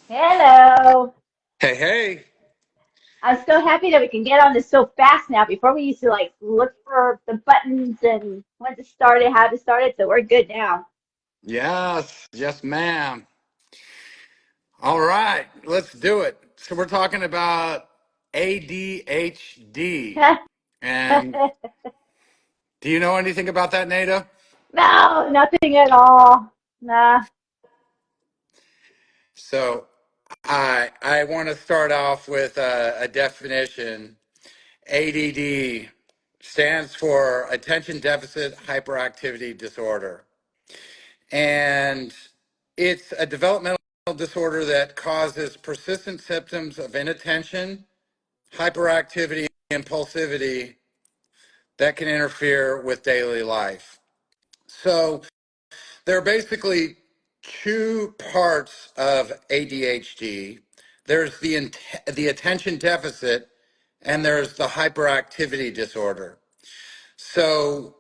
Hello. Hey, hey. I'm so happy that we can get on this so fast now. Before we used to like look for the buttons and when to start it, how to start it. So we're good now. Yes, yes, ma'am. All right, let's do it. So we're talking about ADHD. And do you know anything about that, Nada? No, nothing at all. Nah. So I want to start off with a definition. ADD stands for Attention Deficit Hyperactivity Disorder. And it's a developmental disorder that causes persistent symptoms of inattention, hyperactivity, impulsivity that can interfere with daily life. So there are basically two parts of ADHD. There's the attention deficit, and there's the hyperactivity disorder. So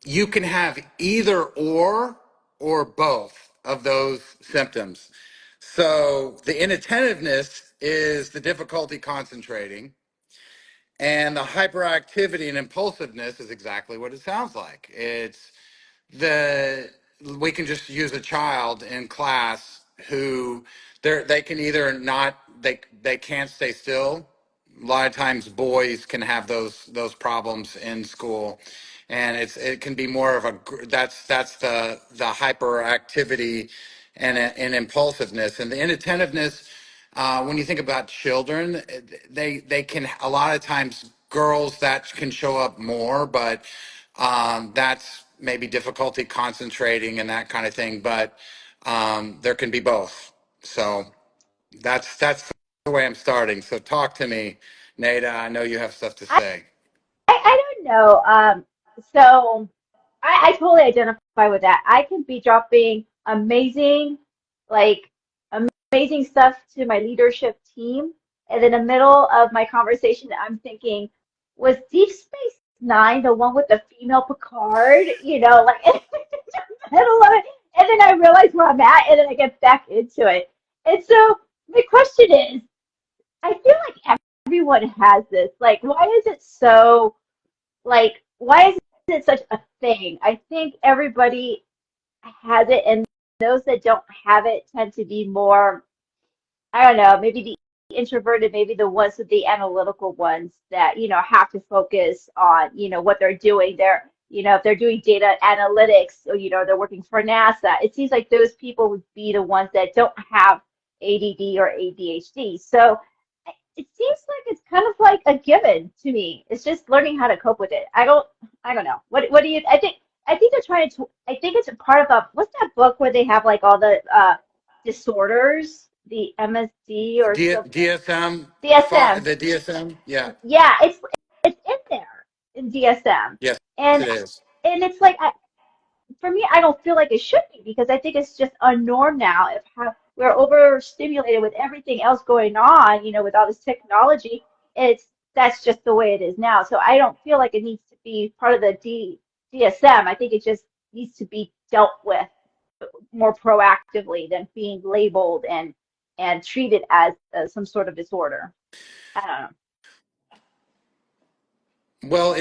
you can have either or both of those symptoms. So the inattentiveness is the difficulty concentrating, and the hyperactivity and impulsiveness is exactly what it sounds like. It's the we can just use a child in class who they can either not they can't stay still. A lot of times boys can have those problems in school, and it can be more of a that's the hyperactivity and impulsiveness and the inattentiveness. When you think about children, they can a lot of times girls that can show up more, but that's maybe difficulty concentrating and that kind of thing. But there can be both. So that's the way I'm starting. So talk to me, Nada. I know you have stuff to I, say. I don't know. So I totally identify with that. I can be dropping like amazing stuff to my leadership team. And in the middle of my conversation, I'm thinking, was Deep Space Nine the one with the female Picard? Like in the middle of it. And then I realize where I'm at, and then I get back into it. And so my question is, I feel like everyone has this. Like, why is it so, why is it such a thing? I think everybody has it, and those that don't have it tend to be more, I don't know, maybe the introverted, maybe the ones with the analytical ones that, have to focus on, what they're doing. If they're doing data analytics or, they're working for NASA, it seems like those people would be the ones that don't have ADD or ADHD. So it seems like it's kind of like a given to me. It's just learning how to cope with it. I don't know. What do you, I think they're trying to, I think it's a part of what's that book where they have like all the disorders, the MSD or something. DSM, DSM. the DSM. Yeah. Yeah, it's in there in DSM. Yes, And it is. and it's like for me, I don't feel like it should be because I think it's just a norm now if how we're overstimulated with everything else going on, with all this technology. It's That's just the way it is now. So I don't feel like it needs to be part of the DSM. I think it just needs to be dealt with more proactively than being labeled and treated as some sort of disorder. I don't know. Well,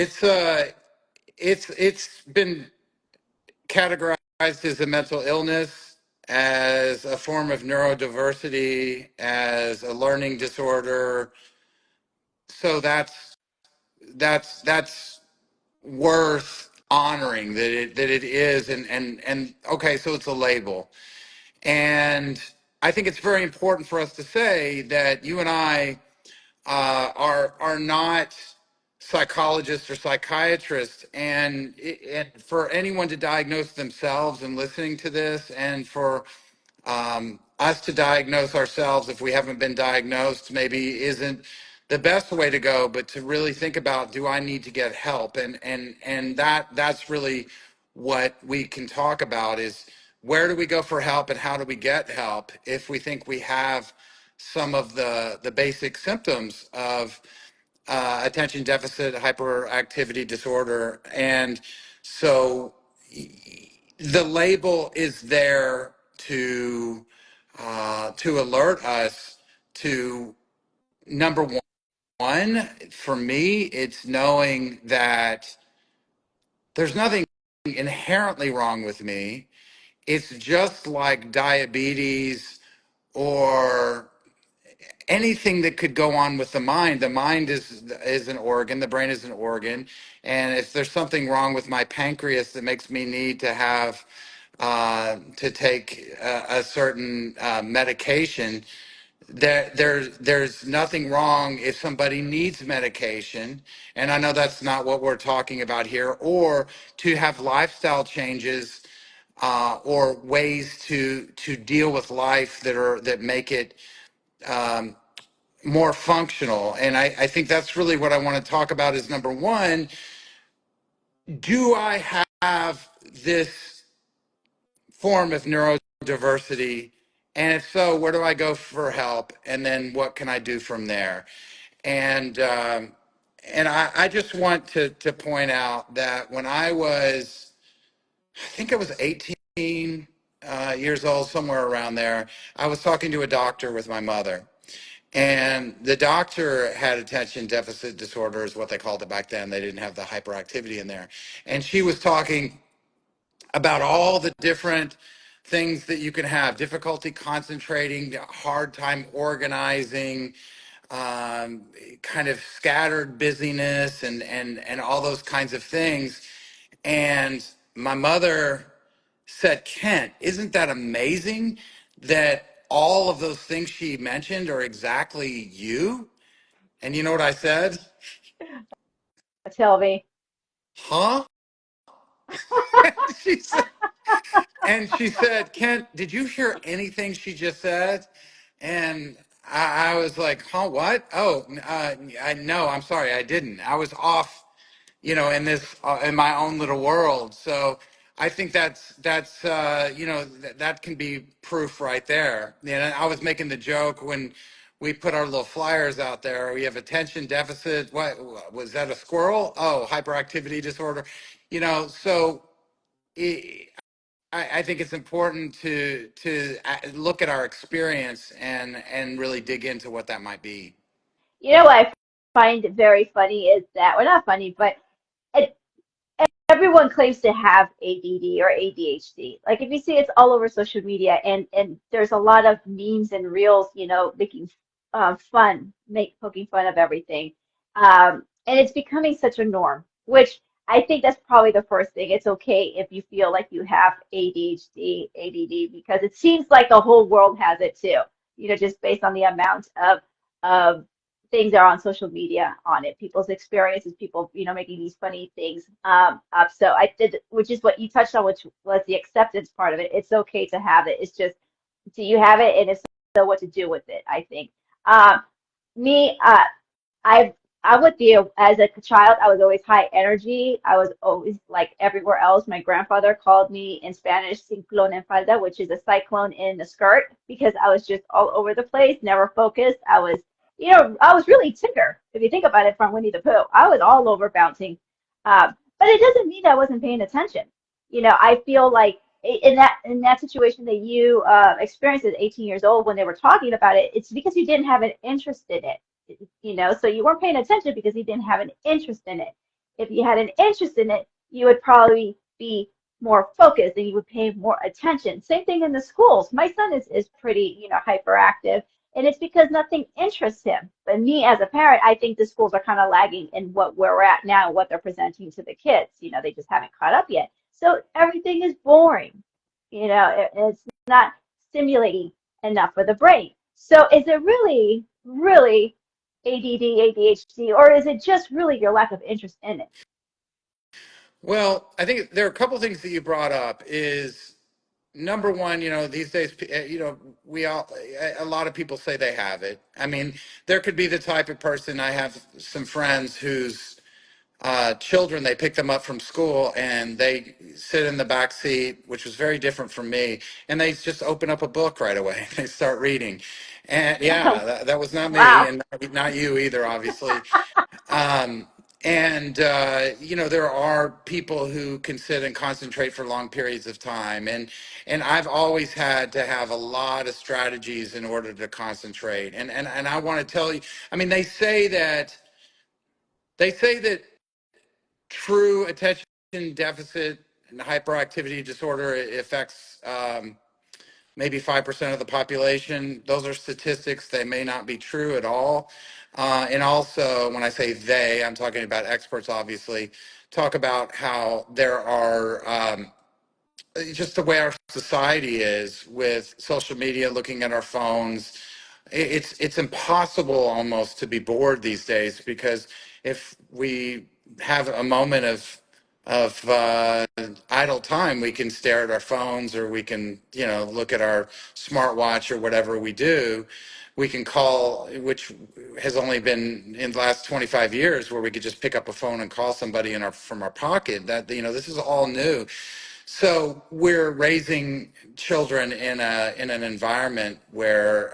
it's been categorized as a mental illness, as a form of neurodiversity, as a learning disorder. So that's worth honoring that it is, and okay, so it's a label. And I think it's very important for us to say that you and I are not psychologists or psychiatrists, and for anyone to diagnose themselves and listening to this, and for us to diagnose ourselves if we haven't been diagnosed maybe isn't the best way to go, but to really think about, do I need to get help? And that's really what we can talk about is, where do we go for help and how do we get help if we think we have some of the basic symptoms of attention deficit hyperactivity disorder. And so the label is there to alert us to number one, for me, it's knowing that there's nothing inherently wrong with me. It's just like diabetes or anything that could go on with the mind. The mind is an organ, the brain is an organ, and if there's something wrong with my pancreas that makes me need to have to take a certain medication, there's nothing wrong if somebody needs medication. And I know that's not what we're talking about here, or to have lifestyle changes or ways to deal with life that make it um, more functional. And I think that's really what I want to talk about is number one, do I have this form of neurodiversity? And if so, where do I go for help? And then what can I do from there? And I just want to point out that when I think I was 18 years old, somewhere around there, I was talking to a doctor with my mother. And the doctor had attention deficit disorder, is what they called it back then. They didn't have the hyperactivity in there. And she was talking about all the different things that you can have: difficulty concentrating, hard time organizing, kind of scattered busyness, and all those kinds of things. And my mother said, Kent, isn't that amazing that all of those things she mentioned are exactly you? And you know what I said? Tell me. Huh? she said, she said, Kent, did you hear anything she just said? And I was like, huh, what? Oh, no, I'm sorry, I didn't. I was off, in this, in my own little world. So I think that's that can be proof right there. I was making the joke when we put our little flyers out there. We have attention deficit. What was that? A squirrel? Oh, hyperactivity disorder. So I I think it's important to look at our experience and really dig into what that might be. You know what I find very funny is that, well, not funny, but it, everyone claims to have ADD or ADHD. Like if you see it's all over social media, and there's a lot of memes and reels, making poking fun of everything, and it's becoming such a norm. Which I think that's probably the first thing. It's okay if you feel like you have ADHD, ADD, because it seems like the whole world has it too. Just based on the amount of things that are on social media on it, people's experiences, people, making these funny things up. So I did, which is what you touched on, which was the acceptance part of it. It's okay to have it. It's just, do you have it? And if so, what to do with it, I think. Me, I I'm with you. As a child, I was always high energy. I was always like everywhere else. My grandfather called me in Spanish ciclón en falda, which is a cyclone in the skirt, because I was just all over the place, never focused. I was really Tigger. If you think about it, from Winnie the Pooh, I was all over bouncing. But it doesn't mean that I wasn't paying attention. I feel like in that situation that you experienced at 18 years old when they were talking about it, it's because you didn't have an interest in it. So you weren't paying attention because you didn't have an interest in it. If you had an interest in it, you would probably be more focused and you would pay more attention. Same thing in the schools. My son is pretty, hyperactive, and it's because nothing interests him. But me as a parent, I think the schools are kind of lagging in what we're at now, what they're presenting to the kids. They just haven't caught up yet. So everything is boring. It's not stimulating enough for the brain. So is it really, really ADD, ADHD, or is it just really your lack of interest in it? Well, I think there are a couple of things that you brought up. Is number one, these days, we all, a lot of people say they have it. I mean, there could be the type of person. I have some friends whose children, they pick them up from school and they sit in the back seat, which was very different from me, and they just open up a book right away. They start reading. And yeah, that was not me, Wow. and not you either, obviously. Um, and there are people who can sit and concentrate for long periods of time, and I've always had to have a lot of strategies in order to concentrate. And I want to tell you, I mean, they say that true attention deficit and hyperactivity disorder affects maybe 5% of the population. Those are statistics. They may not be true at all. And also, when I say they, I'm talking about experts, obviously, talk about how there are just the way our society is with social media, looking at our phones. It's impossible almost to be bored these days, because if we have a moment of idle time, we can stare at our phones, or we can look at our smartwatch, or whatever we do. We can call, which has only been in the last 25 years, where we could just pick up a phone and call somebody from our pocket. That this is all new. So we're raising children in an environment where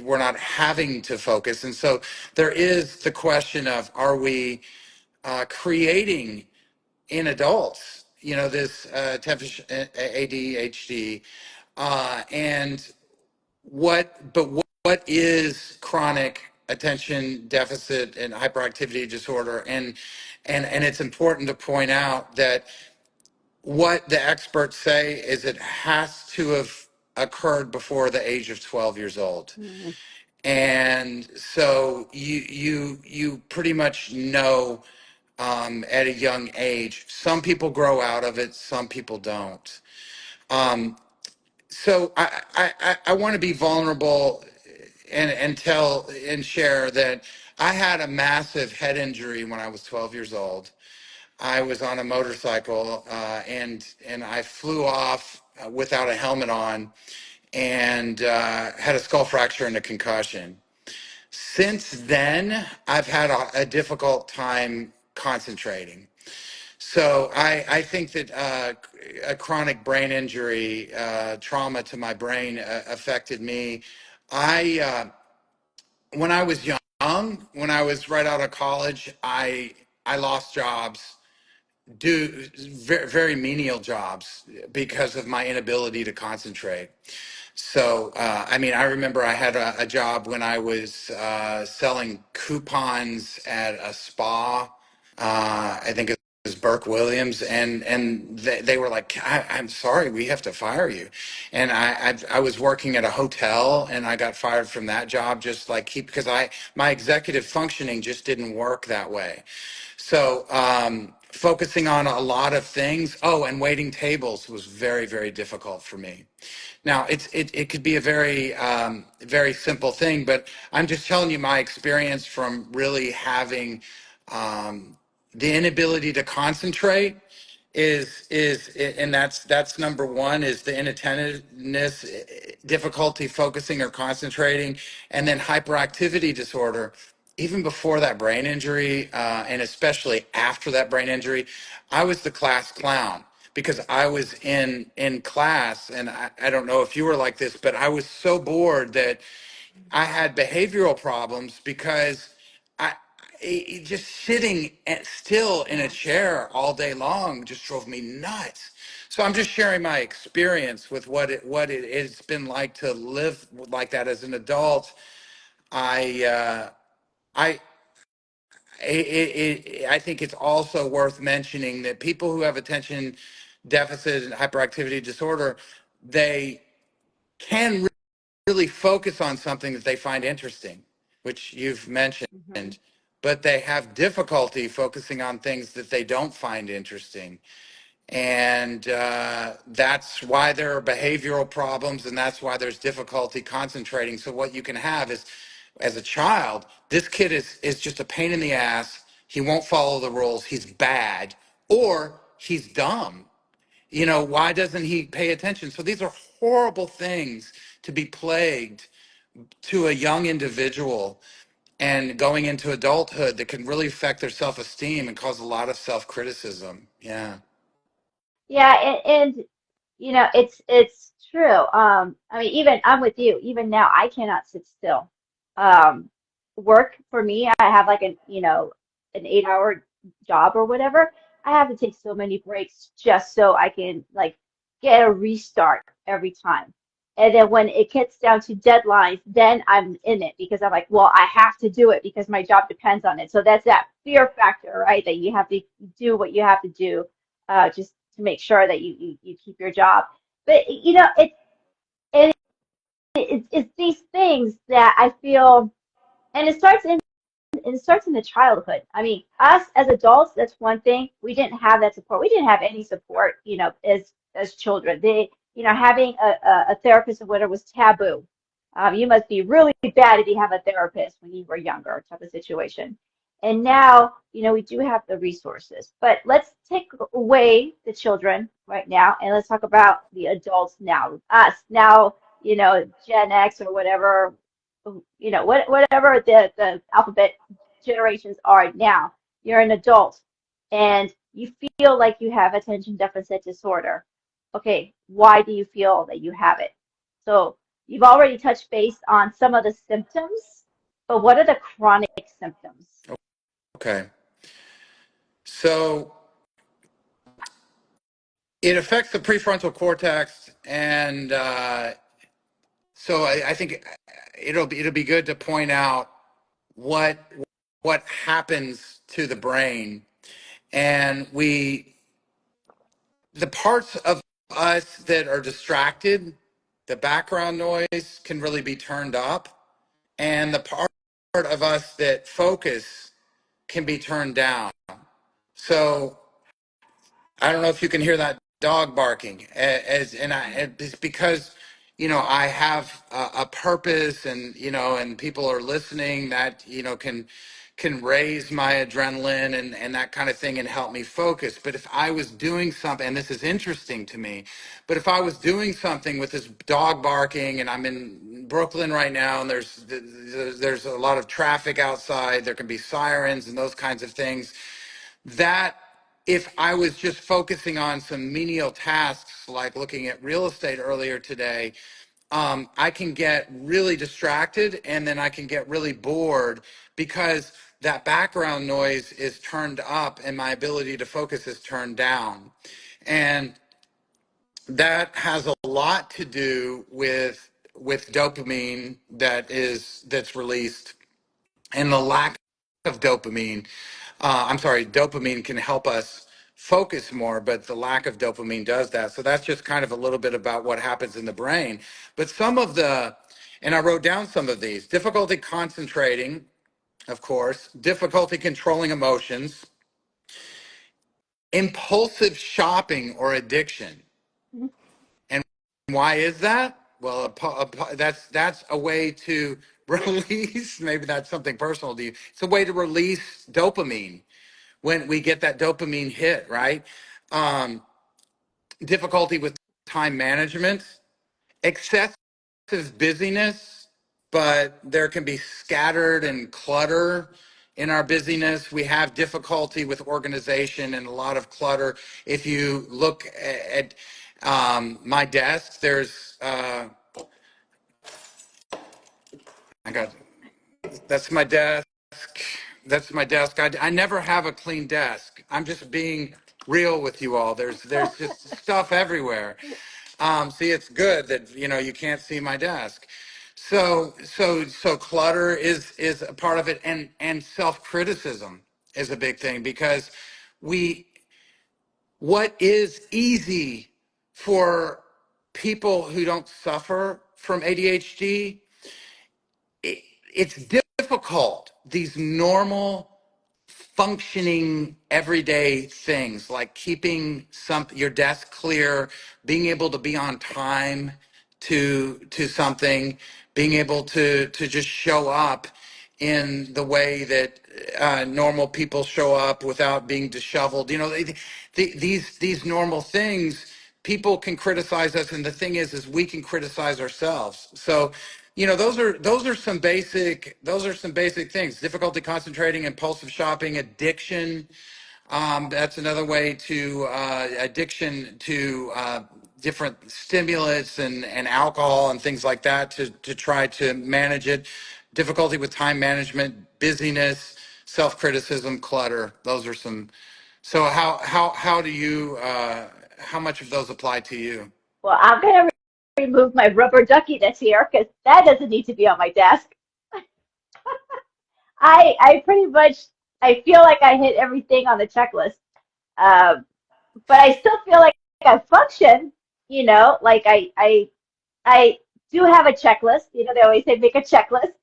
we're not having to focus, and so there is the question of, are we creating in adults, this ADHD, and what is chronic attention deficit and hyperactivity disorder, and it's important to point out that what the experts say is it has to have occurred before the age of 12 years old. Mhm. And so you pretty much know at a young age. Some people grow out of it, some people don't. So I want to be vulnerable and tell and share that I had a massive head injury when I was 12 years old. I was on a motorcycle, and I flew off without a helmet on, and had a skull fracture and a concussion. Since then, I've had a difficult time concentrating. So I think that a chronic brain injury, trauma to my brain, affected me. I When I was young, when I was right out of college, I lost jobs, do very, very menial jobs, because of my inability to concentrate. So, I mean, I remember I had a job when I was selling coupons at a spa. I think it was Burke Williams, and they were like, I'm sorry, we have to fire you. And I was working at a hotel, and I got fired from that job, just like because my executive functioning just didn't work that way. So, focusing on a lot of things. Oh, and waiting tables was very, very difficult for me. Now, it could be a very very simple thing, but I'm just telling you my experience from really having um, the inability to concentrate and that's number one, is the inattentiveness, difficulty focusing or concentrating, and then hyperactivity disorder. Even before that brain injury, and especially after that brain injury, I was the class clown, because I was in class, and I don't know if you were like this, but I was so bored that I had behavioral problems, because I just sitting still in a Yeah. chair all day long just drove me nuts. So I'm just sharing my experience with it's been like to live like that as an adult. I I I think it's also worth mentioning that people who have attention deficit and hyperactivity disorder, they can really focus on something that they find interesting, which you've mentioned, Mhm. but they have difficulty focusing on things that they don't find interesting. And that's why there are behavioral problems, and that's why there's difficulty concentrating. So what you can have is, as a child, this kid is just a pain in the ass. He won't follow the rules. He's bad, or he's dumb. Why doesn't he pay attention? So these are horrible things to be plagued to a young individual, and going into adulthood, that can really affect their self-esteem and cause a lot of self-criticism. Yeah. Yeah, and it's true. I mean, even I'm with you. Even now, I cannot sit still. Um, Work for me, I have like an an 8 hour job or whatever, I have to take so many breaks just so I can like get a restart every time. And then when it gets down to deadlines, then I'm in it because I'm like, well, I have to do it because my job depends on it. So that's that fear factor, right? That you have to do what you have to do, just to make sure that you keep your job. But and it's these things that I feel, and it starts in the childhood. I mean, us as adults, that's one thing. We didn't have that support. We didn't have any support, as children. Having a therapist or whatever was taboo. You must be really bad if you have a therapist when you were younger, type of situation. And now, we do have the resources. But let's take away the children right now, and let's talk about the adults now. Us now, Gen X or whatever, whatever the alphabet generations are now. You're an adult and you feel like you have attention deficit disorder. Okay, why do you feel that you have it? So you've already touched base on some of the symptoms, but what are the chronic symptoms? Okay. So it affects the prefrontal cortex, and so I think it'll be good to point out what what happens to the brain, and the parts of us that are distracted, the background noise can really be turned up, and the part of us that focus can be turned down. So I don't know if you can hear that dog barking, it's because I have a purpose, and and people are listening, that can raise my adrenaline and that kind of thing and help me focus. But if I was doing something, and this is interesting to me, but if I was doing something with this dog barking, and I'm in Brooklyn right now, and there's a lot of traffic outside, there can be sirens and those kinds of things, that if I was just focusing on some menial tasks like looking at real estate earlier today, I can get really distracted, and then I can get really bored because that background noise is turned up and my ability to focus is turned down. And that has a lot to do with dopamine that's released, and the lack of dopamine. I'm sorry, dopamine can help us focus more, but the lack of dopamine does that. So that's just kind of a little bit about what happens in the brain. But and I wrote down some of these: difficulty concentrating, of course, difficulty controlling emotions, impulsive shopping or addiction. Mhm. And why is that? Well, that's a way to release, maybe that's something personal to you. It's a way to release dopamine when we get that dopamine hit, right? Um, Difficulty with time management, excessive busyness, but there can be scattered and clutter in our busyness. We have difficulty with organization and a lot of clutter. If you look at my desk, I got that's my desk. That's my desk. I never have a clean desk. I'm just being real with you all. There's just stuff everywhere. See, it's good that you can't see my desk. So clutter is a part of it, and self-criticism is a big thing, because we what is easy for people who don't suffer from ADHD, it's difficult. These normal functioning everyday things like keeping your desk clear, being able to be on time to something, being able to just show up in the way that normal people show up without being disheveled. These normal things, people can criticize us, and the thing is we can criticize ourselves. So those are some basic things: difficulty concentrating, impulsive shopping, addiction. That's another way to addiction to different stimulants and alcohol and things like that, to try to manage it. Difficulty with time management, busyness, self-criticism, clutter. Those are some. So how do you how much of those apply to you? Well, I'm going to remove my rubber ducky that's here because that doesn't need to be on my desk. I pretty much, I feel like I hit everything on the checklist. Um, but I still feel like I function, like I do have a checklist. They always say make a checklist.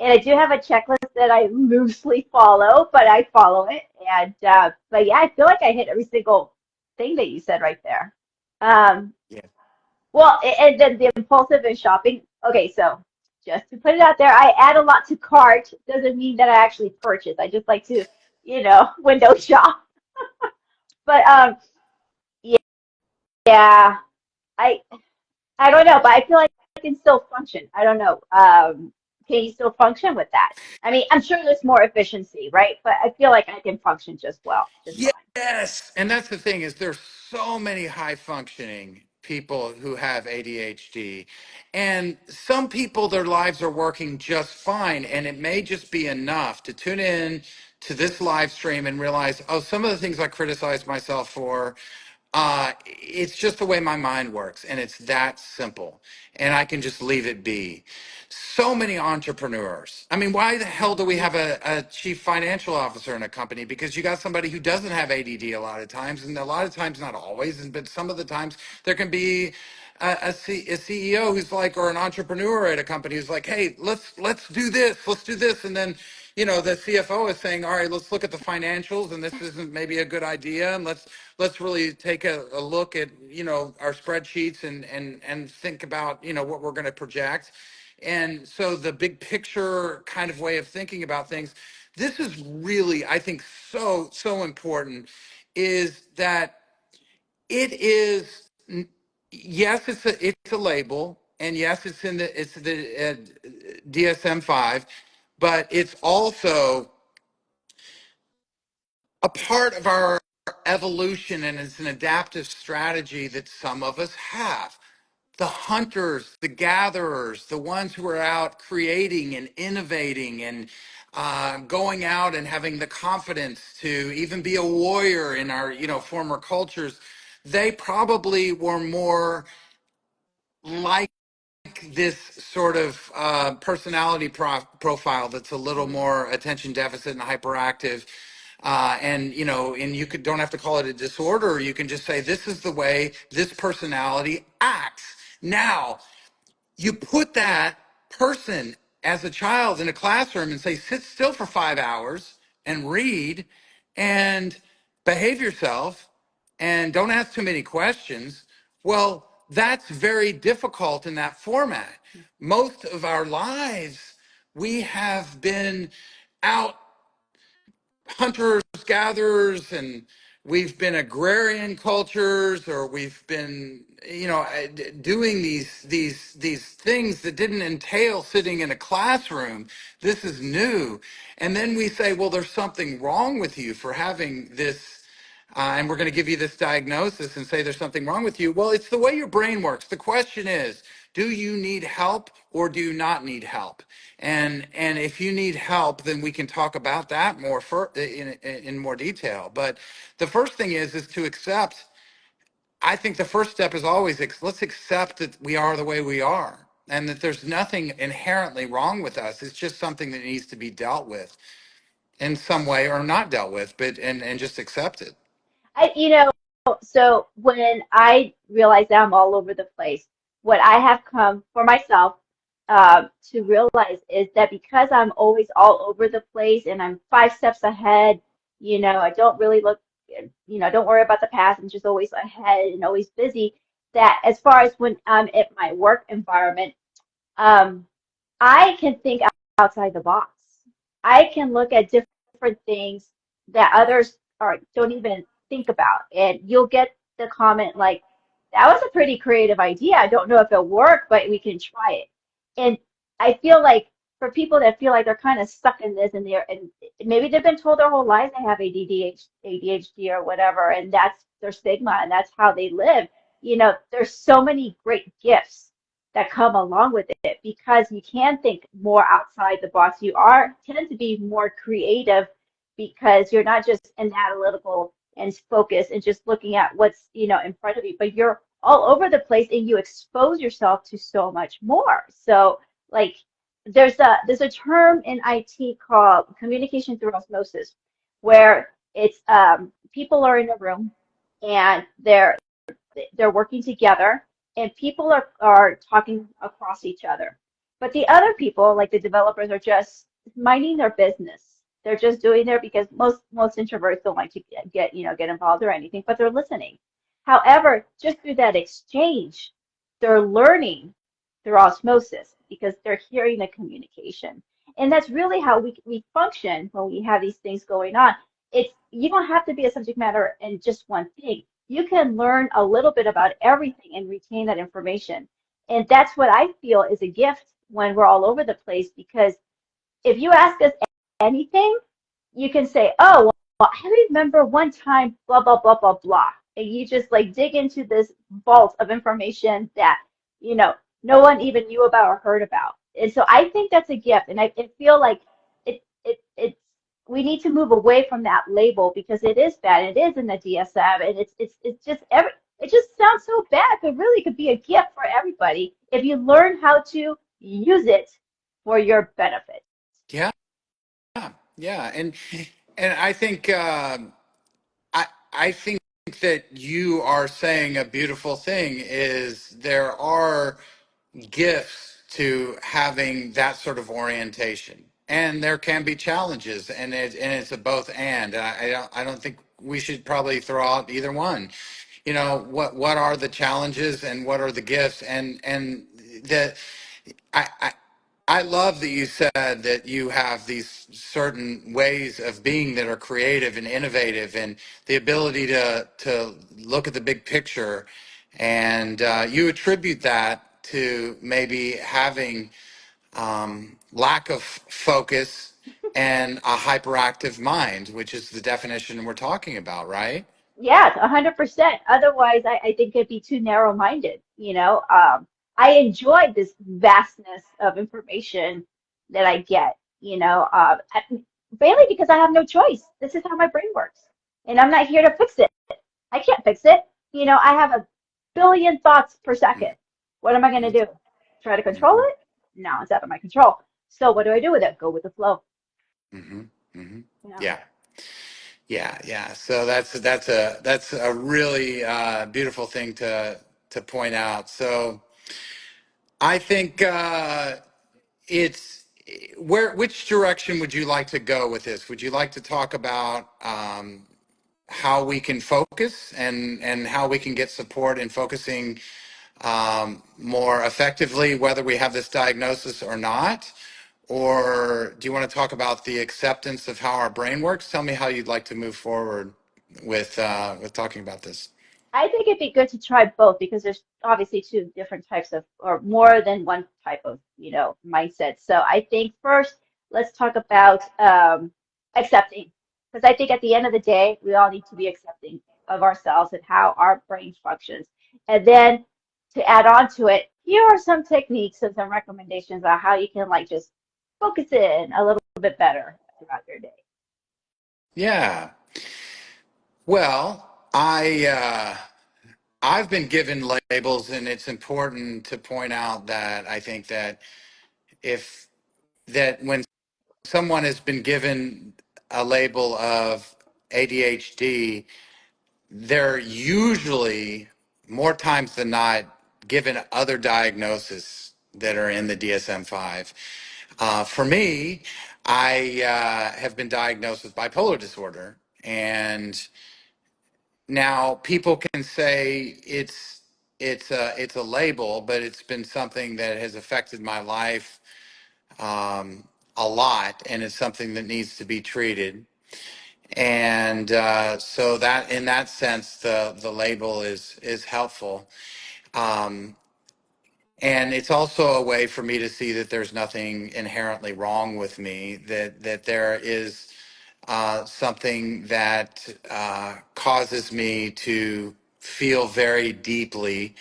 And I do have a checklist that I loosely follow, but I follow it. And but yeah, I feel like I hit every single thing that you said right there. Um, Yeah. well, and then the impulsive and shopping. Okay, so just to put it out there, I add a lot to cart. Doesn't mean that I actually purchase. I just like to, window shop. But yeah, yeah, I I don't know, but I feel like I can still function. I don't know. Can you still function with that? I mean, I'm sure there's more efficiency, right? But I feel like I can function just well, just fine. Yes, and that's the thing is there's so many high functioning people who have ADHD, and some people their lives are working just fine, and it may just be enough to tune in to this live stream and realize, oh, some of the things I criticize myself for, it's just the way my mind works, and it's that simple, and I can just leave it be. So many entrepreneurs. I mean, why the hell do we have a chief financial officer in a company? Because you got somebody who doesn't have ADD a lot of times, and a lot of times, not always, but some of the times, there can be a CEO who's like, or an entrepreneur at a company who's like, hey, let's do this, and then the CFO is saying, all right, let's look at the financials, and this isn't maybe a good idea, and let's really take a look at our spreadsheets and think about what we're going to project. And so the big picture kind of way of thinking about things, this is really, I think, so important, is that it is, yes, it's a label, and yes, it's the DSM-5, but it's also a part of our evolution, and it's an adaptive strategy that some of us have. The hunters, the gatherers, the ones who are out creating and innovating and going out and having the confidence to even be a warrior in our former cultures, they probably were more like this sort of personality profile that's a little more attention deficit and hyperactive. And you don't have to call it a disorder. You can just say, this is the way this personality acts. Now, you put that person as a child in a classroom and say, sit still for 5 hours and read and behave yourself and don't ask too many questions. Well, that's very difficult in that format. Most of our lives, we have been out hunters, gatherers, and we've been agrarian cultures, or we've been, doing these things that didn't entail sitting in a classroom. This is new. And then we say, well, there's something wrong with you for having this. And we're going to give you this diagnosis and say there's something wrong with you. Well, it's the way your brain works. The question is, do you need help or do you not need help? And if you need help, then we can talk about that more in more detail. But the first thing is to accept. I think the first step is always let's accept that we are the way we are, and that there's nothing inherently wrong with us. It's just something that needs to be dealt with in some way, or not dealt with, but and just accept it. So when I realize that I'm all over the place, what I have come for myself to realize is that because I'm always all over the place and I'm 5 steps ahead, I don't really look, don't worry about the past. I'm just always ahead and always busy. That as far as when I'm at my work environment, um, I can think outside the box. I can look at different things that others don't even think about. And you'll get the comment like, that was a pretty creative idea. I don't know if it'll work, but we can try it. And I feel like for people that feel like they're kind of stuck in this and maybe they've been told their whole lives they have ADHD or whatever, and that's their stigma and that's how they live. There's so many great gifts that come along with it because you can think more outside the box. You tend to be more creative because you're not just an analytical and focused and just looking at what's, in front of you, but you're all over the place and you expose yourself to so much more. So like there's a term in IT called communication through osmosis, where it's people are in a room and they're working together and people are talking across each other. But the other people, like the developers, are just minding their business. They're just doing there because most introverts don't like to get involved or anything, but they're listening. However, just through that exchange, they're learning through osmosis because they're hearing the communication. And that's really how we function when we have these things going on. It's you don't have to be a subject matter in just one thing. You can learn a little bit about everything and retain that information. And that's what I feel is a gift when we're all over the place, because if you ask us anything, you can say, oh, well, I remember one time, blah, blah, blah, blah, blah. And you just like dig into this vault of information that, you know, no one even knew about or heard about. And so I think that's a gift. And I feel like it's, we need to move away from that label because it is bad. It is in the DSM and it's just it just sounds so bad, but really could be a gift for everybody if you learn how to use it for your benefit. Yeah, yeah, and I think I think that you are saying a beautiful thing is there are gifts to having that sort of orientation, and there can be challenges, and it's a both and. I don't think we should probably throw out either one. You know, what are the challenges and what are the gifts, and the I I love that you said that you have these certain ways of being that are creative and innovative, and the ability to look at the big picture, and you attribute that to maybe having lack of focus and a hyperactive mind, which is the definition we're talking about, right? Yes, 100%. Otherwise, I think it'd be too narrow-minded. I enjoy this vastness of information that I get, mainly because I have no choice. This is how my brain works. And I'm not here to fix it. I can't fix it. I have a billion thoughts per second. What am I going to do? Try to control Mm-hmm. it? No, it's out of my control. So what do I do with it? Go with the flow. Mm-hmm. Mm-hmm. You know? Yeah. Yeah, yeah. So that's a really beautiful thing to point out. So I think it's which direction would you like to go with this? Would you like to talk about how we can focus and how we can get support in focusing more effectively, whether we have this diagnosis or not? Or do you want to talk about the acceptance of how our brain works? Tell me how you'd like to move forward with talking about this. I think it'd be good to try both because there's obviously two different types of, or more than one type of, mindset. So I think first, let's talk about accepting, because I think at the end of the day, we all need to be accepting of ourselves and how our brain functions. And then to add on to it, here are some techniques and some recommendations on how you can like just focus in a little bit better throughout your day. Yeah. Well, I've been given labels, and it's important to point out that I think that if that when someone has been given a label of ADHD, they're usually more times than not given other diagnoses that are in the DSM-5. For me, I have been diagnosed with bipolar disorder, and now people can say it's a label, but it's been something that has affected my life a lot, and it's something that needs to be treated. And so that, in that sense, the label is helpful. Um, and it's also a way for me to see that there's nothing inherently wrong with me, that there is something that causes me to feel very deeply,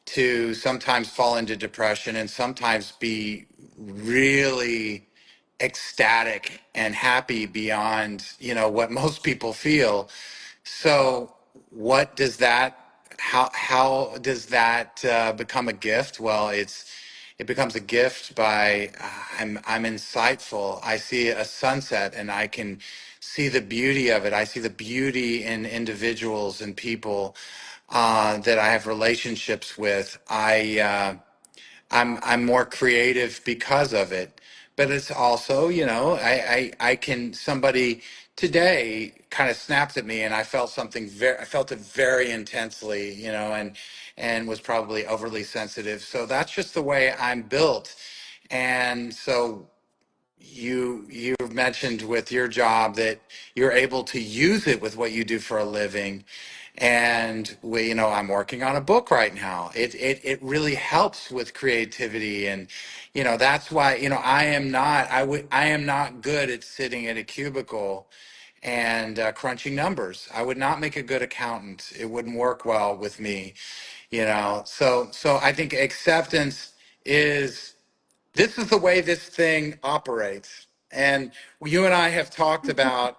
to sometimes fall into depression and sometimes be really ecstatic and happy beyond, what most people feel. So what does that, how does that become a gift? Well, it becomes a gift by I'm insightful. I see a sunset and I can see the beauty of it. I see the beauty in individuals and people that I have relationships with. I'm more creative because of it. But it's also, I can somebody today kind of snapped at me and I felt something I felt it very intensely, and was probably overly sensitive. So that's just the way I'm built. And so you've mentioned with your job that you're able to use it with what you do for a living. And I'm working on a book right now. It really helps with creativity. And that's why I am not good at sitting at a cubicle and crunching numbers. I would not make a good accountant. It wouldn't work well with me. So I think acceptance is, this is the way this thing operates. And you and I have talked about,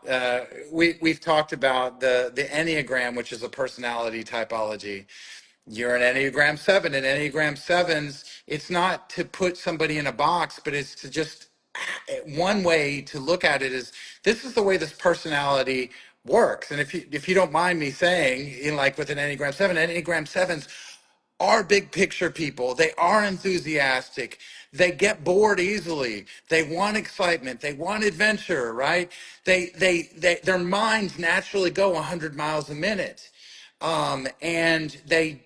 we've talked about the Enneagram, which is a personality typology. You're an Enneagram 7, and Enneagram 7s, it's not to put somebody in a box, but it's to just, one way to look at it is, this is the way this personality works. And if you don't mind me saying, like with an Enneagram 7, Enneagram 7s are big picture people. They are enthusiastic. They get bored easily. They want excitement. They want adventure, right? Their minds naturally go 100 miles a minute. And they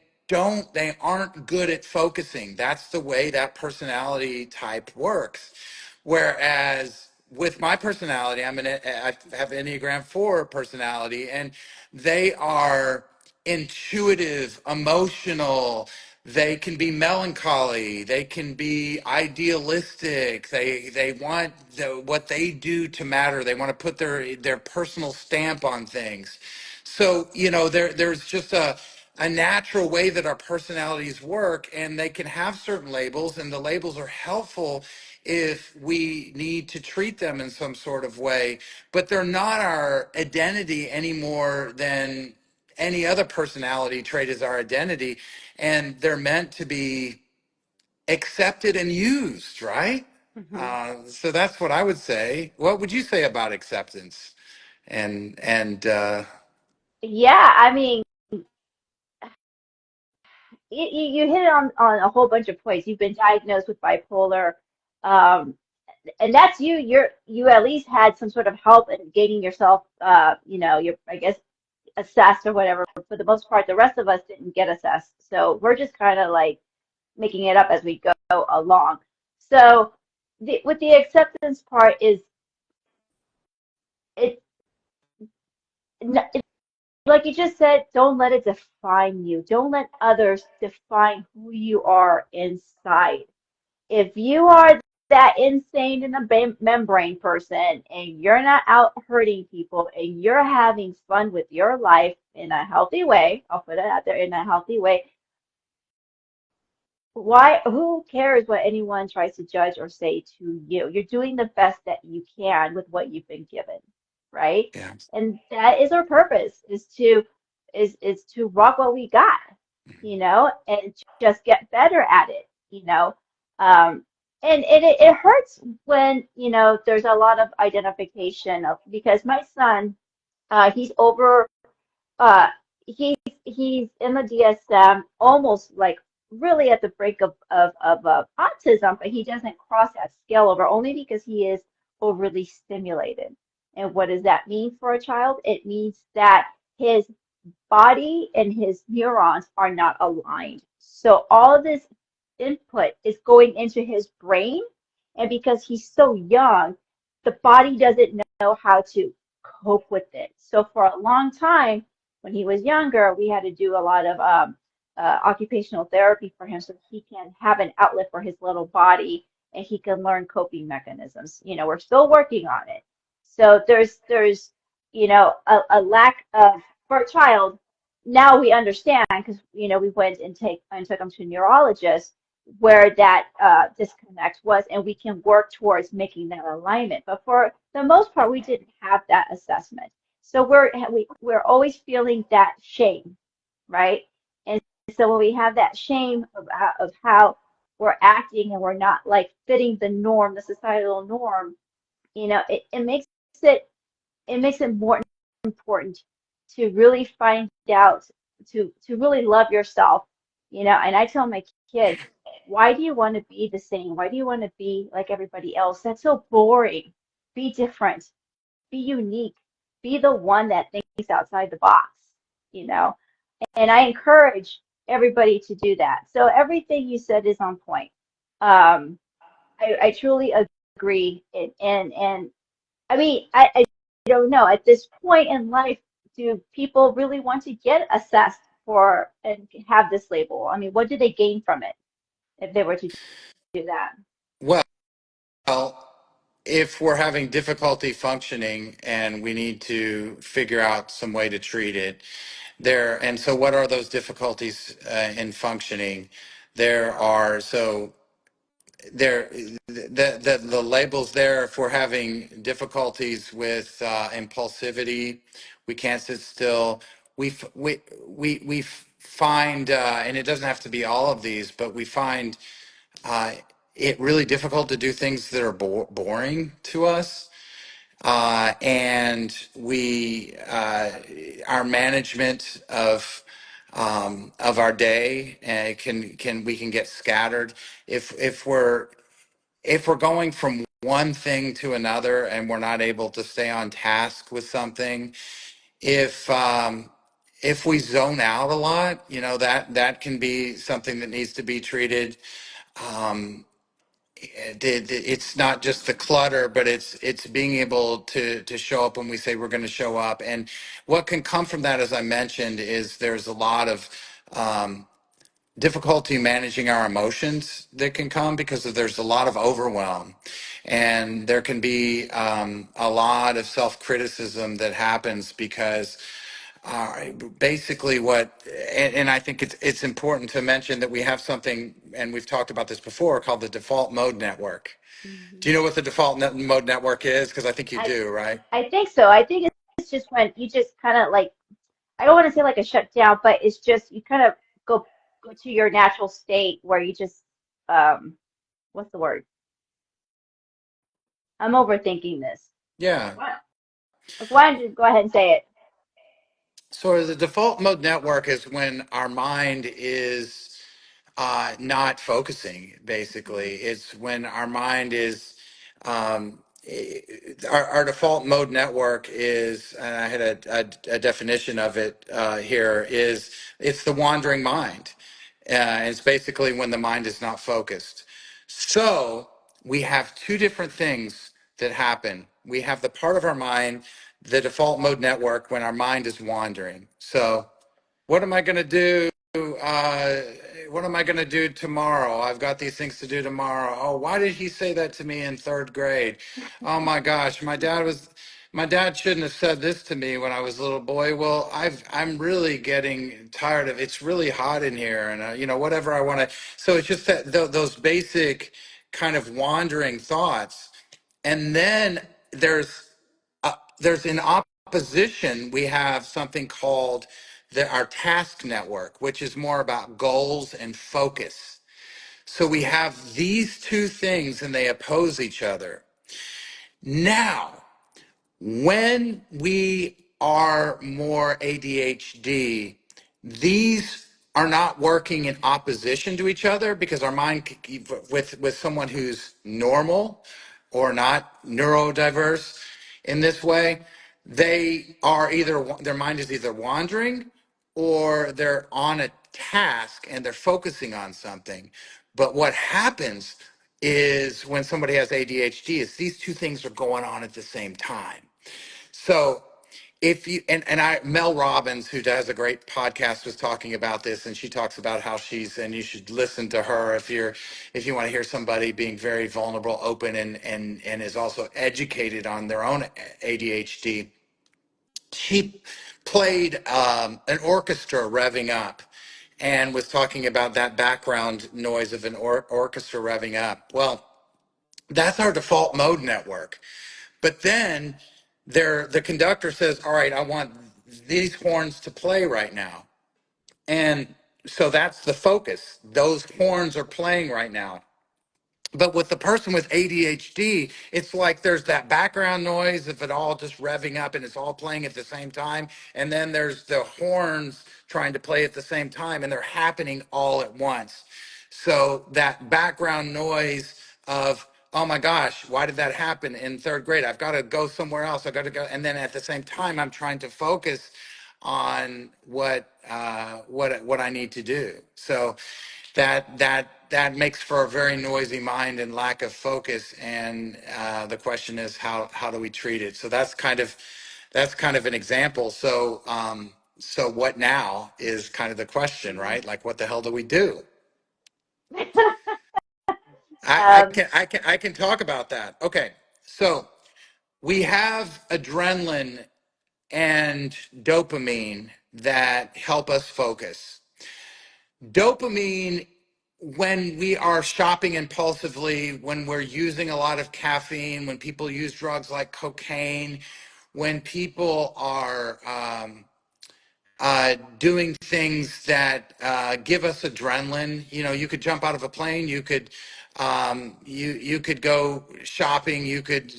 aren't good at focusing. That's the way that personality type works. Whereas with my personality, I have Enneagram 4 personality, and they are intuitive, emotional. They can be melancholy. They can be idealistic. They want what they do to matter. They want to put their personal stamp on things. So there's just a natural way that our personalities work, and they can have certain labels, and the labels are helpful if we need to treat them in some sort of way, but they're not our identity any more than any other personality trait is our identity, and they're meant to be accepted and used, right? Mhm. So that's what I would say. What would you say about acceptance? And Yeah, I mean, you hit on a whole bunch of points. You've been diagnosed with bipolar, um, and that's you. You at least had some sort of help in getting yourself, you're, I guess, assessed or whatever. For the most part, the rest of us didn't get assessed, so we're just kind of like making it up as we go along. So with the acceptance part is it, like you just said, don't let it define you. Don't let others define who you are inside. If you are that insane in the membrane person and you're not out hurting people and you're having fun with your life in a healthy way, I'll put it out there, in a healthy way, why, who cares what anyone tries to judge or say to you? You're doing the best that you can with what you've been given, right? yeah. And that is our purpose, is to rock what we got, and just get better at it, um it hurts when there's a lot of identification of, because my son, he's over, uh, he's in the DSM, almost like really at the brink of autism, but he doesn't cross that scale over, only because he is overly stimulated. And what does that mean for a child? It means that his body and his neurons are not aligned. So all of this input is going into his brain, and because he's so young, the body doesn't know how to cope with it. So for a long time, when he was younger, we had to do a lot of occupational therapy for him so he can have an outlet for his little body and he can learn coping mechanisms. We're still working on it. So there's a lack of, for a child. Now we understand because we went and took him to neurologists. where that disconnect was, and we can work towards making that alignment. But for the most part, we didn't have that assessment. So we're always feeling that shame, right? And so when we have that shame of how we're acting and we're not like fitting the norm, the societal norm, it it it makes it more important to really find out, to really love yourself, and I tell my kids, why do you want to be the same? Why do you want to be like everybody else? That's so boring. Be different, be unique, be the one that thinks outside the box, you know and I encourage everybody to do that. So everything you said is on point. I truly agree. And I mean, I don't know. At this point in life, do people really want to get assessed for and have this label? I mean, what do they gain from it if they were to do that? Well, if we're having difficulty functioning and we need to figure out some way to treat it, and so what are those difficulties in functioning? There are, so there, the labels there, if we're having difficulties with impulsivity, we can't sit still. We find, and it doesn't have to be all of these, but we find uh, it really difficult to do things that are boring to us. And our management of our day we can get scattered if we're going from one thing to another and we're not able to stay on task with something. If we zone out a lot, that can be something that needs to be treated. Um, it's not just the clutter, but it's being able to show up when we say we're going to show up. And what can come from that, as I mentioned, is there's a lot of difficulty managing our emotions that can come because there's a lot of overwhelm, and there can be a lot of self-criticism that happens because basically and I think it's important to mention that we have something, and we've talked about this before, called the default mode network. Do Mhm. you know what the default mode network is? Because I think you I do, right? I think so. I think it's just when you just kind of like, I don't want to say like a shutdown, but it's just you kind of go to your natural state where you just um what's the word? I'm overthinking this. Yeah. What? Why don't you go ahead and say it? So the default mode network is when our mind is not focusing. Basically, it's when our mind is our default mode network is, and I had a definition of it here, is it's the wandering mind. It's basically when the mind is not focused. So we have two different things that happen. We have the part of our mind, the default mode network, when our mind is wandering. So what am I going to do? Uh, what am I going to do tomorrow? I've got these things to do tomorrow. Oh, why did he say that to me in third grade? Oh my gosh, my dad shouldn't have said this to me when I was a little boy. Well, I'm really getting tired of, it's really hot in here, and whatever I want to. So it's just that those basic kind of wandering thoughts, and then there's in opposition, we have something called our task network, which is more about goals and focus. So we have these two things and they oppose each other. Now, when we are more ADHD, these are not working in opposition to each other because our mind, with someone who's normal or not neurodiverse in this way, they are either, their mind is either wandering or they're on a task and they're focusing on something. But what happens is when somebody has ADHD is these two things are going on at the same time. So if you and I Mel Robbins, who does a great podcast, was talking about this, and she talks about how and you should listen to her if you want to hear somebody being very vulnerable, open, and is also educated on their own ADHD. She played an orchestra revving up, and was talking about that background noise of an orchestra revving up. Well, that's our default mode network. But then the conductor says, all right, I want these horns to play right now. And so that's the focus. Those horns are playing right now. But with the person with ADHD, it's like there's that background noise of it all just revving up and it's all playing at the same time. And then there's the horns trying to play at the same time and they're happening all at once. So that background noise of, oh my gosh, why did that happen in third grade? I've got to go somewhere else. I've got to go. And then at the same time, I'm trying to focus on what I need to do. So that makes for a very noisy mind and lack of focus. And the question is, how do we treat it? So that's kind of an example. So so what now is kind of the question, Mhm. right? Like, what the hell do we do? Um, I can talk about that. Okay, so we have adrenaline and dopamine that help us focus. Dopamine, when we are shopping impulsively, when we're using a lot of caffeine, when people use drugs like cocaine, when people are doing things that give us adrenaline. You know, you could jump out of a plane, you could go shopping, you could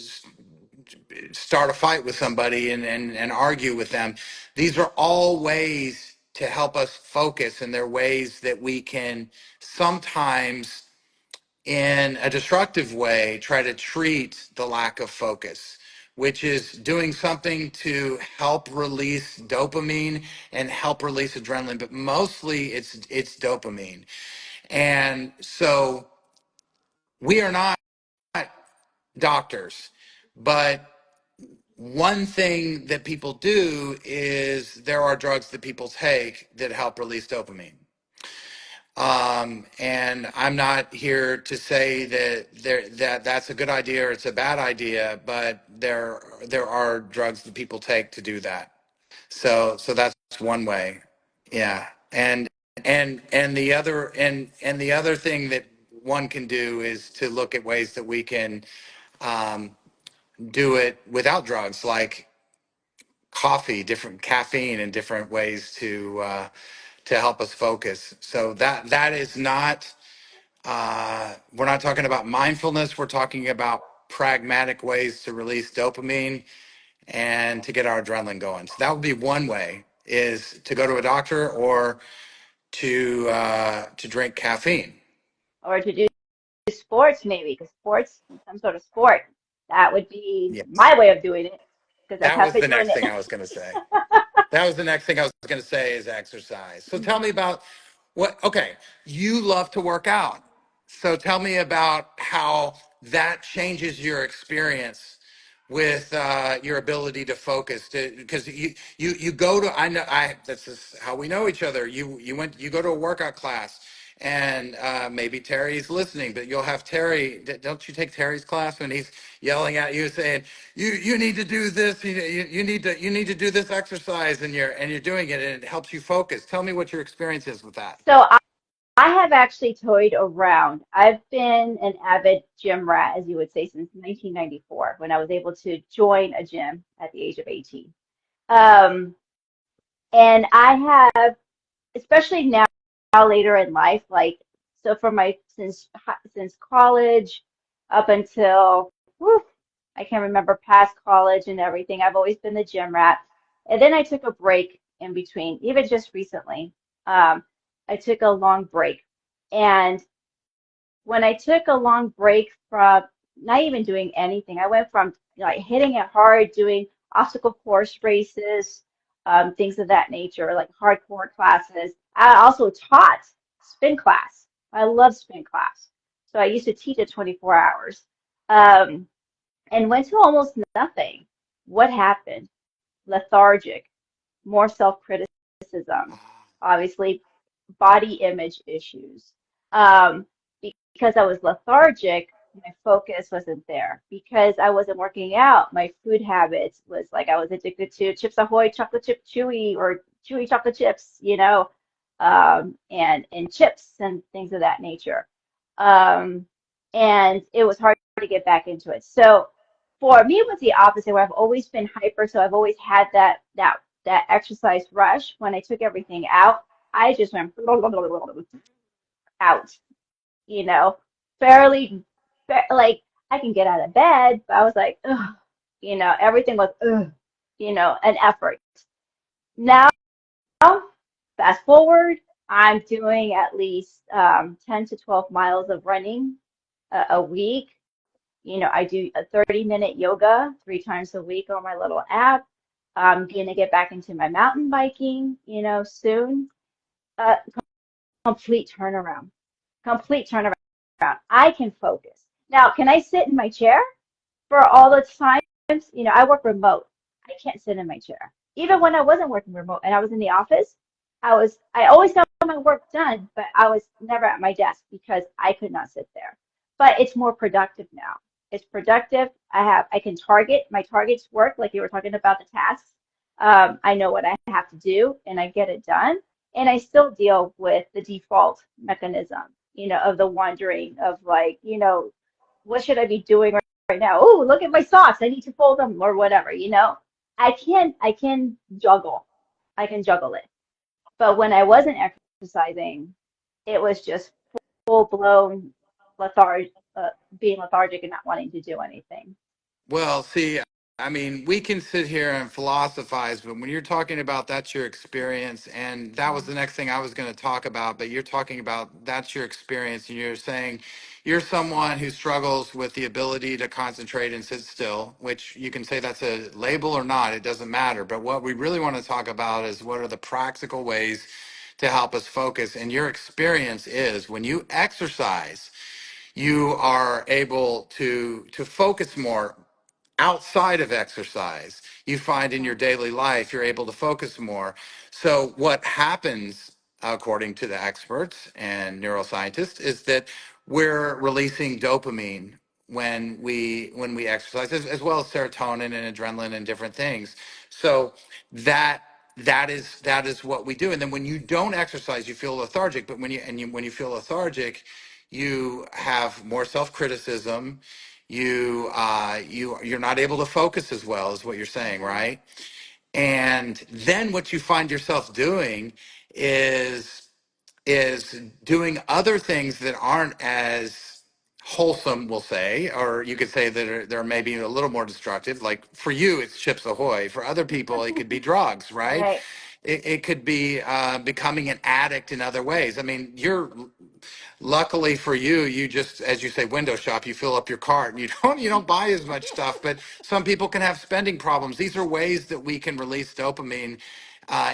start a fight with somebody and argue with them. These are all ways to help us focus, and they're ways that we can sometimes, in a destructive way, try to treat the lack of focus, which is doing something to help release dopamine and help release adrenaline, but mostly it's dopamine. And so we are not doctors, but one thing that people do is there are drugs that people take that help release dopamine. And I'm not here to say that that's a good idea or it's a bad idea, but there are drugs that people take to do that. So that's one way. Yeah. And the other thing that one can do is to look at ways that we can um, do it without drugs, like coffee, different caffeine, and different ways to help us focus. So that is not we're not talking about mindfulness. We're talking about pragmatic ways to release dopamine and to get our adrenaline going. So that would be one way, is to go to a doctor or to drink caffeine. or to do sports maybe, because sports, some sort of sport, that would be Yes, my way of doing it because I that was haven't the done next thing it. I was going to say. That was the next thing I was going to say, is exercise. So tell me about okay, you love to work out. So tell me about how that changes your experience with your ability to focus, because you go to, I know, this is how we know each other. You go to a workout class, and maybe Terry's listening, but you'll have Terry, don't you take Terry's class when he's yelling at you saying, you need to do this, you need to do this exercise, and you're doing it and it helps you focus. Tell me what your experience is with that. So I have actually toyed around. I've been an avid gym rat, as you would say, since 1994, when I was able to join a gym at the age of 18. Um, and I have, especially now later in life, like so from my since college up until whew, I can't remember past college and everything. I've always been the gym rat. And then I took a break in between, even just recently. I took a long break. And when I took a long break from not even doing anything, I went from like hitting it hard, doing obstacle course races, things of that nature, like hardcore classes. I also taught spin class. I love spin class. So I used to teach it 24 hours, um, and went to almost nothing. What happened? Lethargic, more self-criticism, obviously body image issues. Um, because I was lethargic, my focus wasn't there. Because I wasn't working out, my food habits was like I was addicted to Chips Ahoy chocolate chip chewy or chewy chocolate chips, you know. and chips and things of that nature. Um, and it was hard to get back into it. So for me, it was the opposite, where I've always been hyper, so I've always had that exercise rush. When I took everything out, I just went out, you know, barely, like I can get out of bed, but I was like, ugh, everything was, ugh, an effort. Now, fast forward, I'm doing at least 10 to 12 miles of running a week. I do a 30-minute yoga 3 times a week on my little app. I'm going to get back into my mountain biking, soon. Uh, complete turnaround. Complete turnaround. I can focus. Now, can I sit in my chair for all the times? I work remote. I can't sit in my chair. Even when I wasn't working remote and I was in the office, I always got my work done, but I was never at my desk because I could not sit there. But it's more productive now. It's productive. I can target. My targets work, like you were talking about the tasks. I know what I have to do and I get it done. And I still deal with the default mechanism, of the wondering of like, what should I be doing right now? Oh, look at my socks. I need to fold them or whatever, I can juggle. I can juggle it. But when I wasn't exercising, it was just full blown being lethargic and not wanting to do anything. Well, see, I mean, we can sit here and philosophize, but when you're talking about that's your experience, and that was the next thing I was going to talk about, but you're talking about that's your experience, and you're saying you're someone who struggles with the ability to concentrate and sit still, which you can say that's a label or not, it doesn't matter. But what we really want to talk about is what are the practical ways to help us focus. And your experience is when you exercise, you are able to focus more outside of exercise. You find in your daily life you're able to focus more. So what happens, according to the experts and neuroscientists, is that we're releasing dopamine when we exercise, as well as serotonin and adrenaline and different things. So that that is what we do. And then when you don't exercise, you feel lethargic. But when you feel lethargic, you have more self-criticism. You're not able to focus as well, is what you're saying, Mhm. right? And then what you find yourself doing is is doing other things that aren't as wholesome, we'll say, or you could say that they're maybe a little more destructive. Like for you, it's Chips Ahoy. For other people, it could be drugs, right? Right. It could be becoming an addict in other ways. I mean, luckily for you, you just, as you say, window shop, you fill up your cart and you don't buy as much stuff. But some people can have spending problems. These are ways that we can release dopamine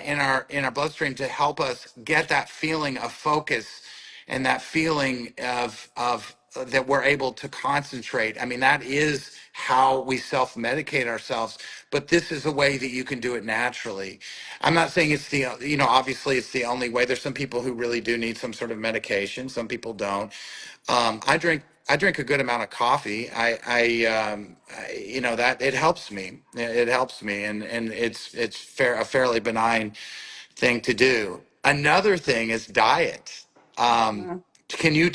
in our bloodstream to help us get that feeling of focus and that feeling of that we're able to concentrate. I mean, that is how we self-medicate ourselves, but this is a way that you can do it naturally. I'm not saying it's obviously it's the only way. There's some people who really do need some sort of medication. Some people don't. I drink a good amount of coffee. That it helps me. It helps me, and it's a fairly benign thing to do. Another thing is diet. Um, Mhm. can you